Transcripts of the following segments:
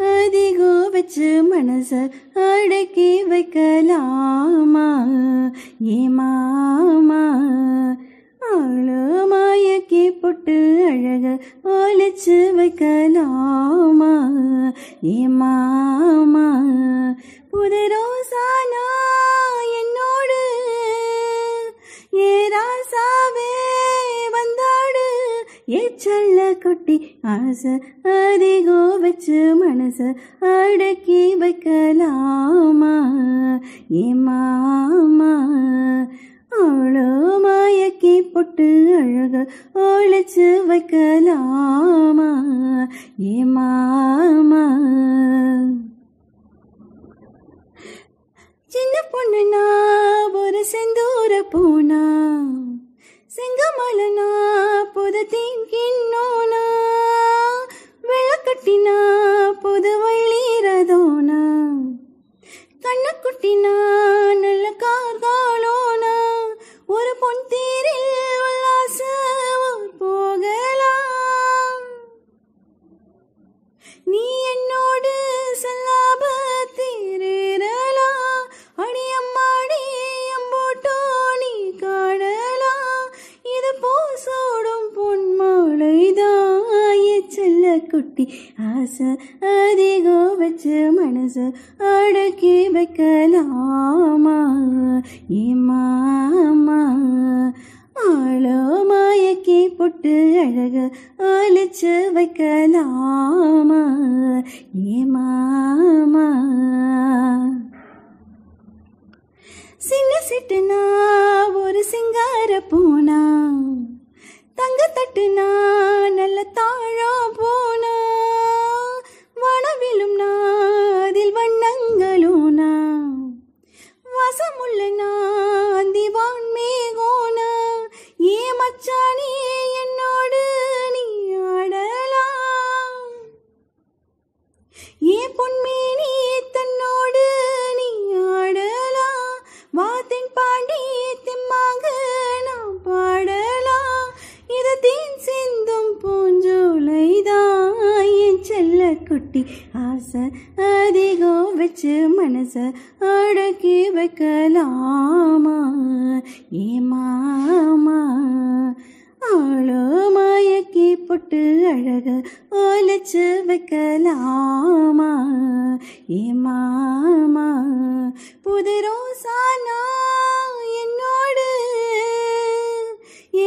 அதிகோ வச்சு மனச அடக்கி வைக்கலாமா ஏமாமா ஆழமாயக்கி பொட்டு அழக ஒளிச்சு வைக்கலாமா ஏமாமா புதரோசானா என்னோடு ஏராசாவே வந்தாடு ஏச்சல்ல கொட்டி ஆசை அதிகோ வச்சு மனச அடக்கி வைக்கலாமா ஏமாமா ஆழமாயக்கி பொட்டு அழக ஒளிச்சு வைக்கலாமா ஏமாமா சின்ன பொண்ணுனா ஒரு செந்தூர பூனா செங்கமலனா புதத்தின் கிண்ணோனா வெள்ளக்கட்டினா புது வள்ளீரதோனா கண்ணக்குட்டினா நல்ல கார்காலோனா ஒரு பொன் தீரில் உல்லாச போகலாம் நீ என்னோடு சல்லாப தீரலாம் அடியம்மாடி அம்போட்டோ நீ காணலாம் இது போசோடும் பொன்மாலைதான் செல்ல குட்டி ஆசை அதிகோ வச்சு மனசு அடக்கி வைக்கலாமா ஏமாமா ஆழமாயக்கி பொட்டு அழக ஒளிச்சு வைக்கலாமா ஏமாமா சின்ன சிட்டுனா ஒரு சிங்கார பூனா தங்க தட்டுனா நல்ல தாழா போனா வனவிலும் அதில் வண்ணங்களூனா வசமுள்ள திவான் மேகோனா ஏ மச்சானி என்னோடு நீ ஆடலாம் ஏ பொன்மேனி தன்னோடு நீ ஆடலாம் வாத்தின் பாண்டி திம்மாக நாம் பாடலாம் இது தேன் சிந்தும் பூஞ்சோலைதான் என் செல்ல குட்டி ஆசை அதிகோ வச்சு மனச அடக்கி வைக்கலாமா ஏமாமா ஆழமாயக்கி பொட்டு அழக ஒளிச்சு வைக்கலாமா ஏமாமா புதரோசானா என்னோடு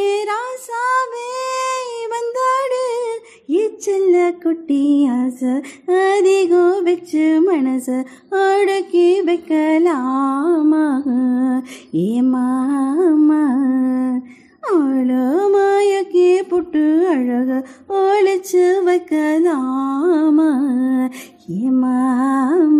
ஏராசாவே வந்தாடு ஏச்சல்ல குட்டி ஆசை அதிகோ வச்சு மனச அடக்கி வைக்கலாமா ஏமாமா ஆழமாயக்கி பொட்டு அழக ஒளிச்சு வைக்கலாமா ஏமாமா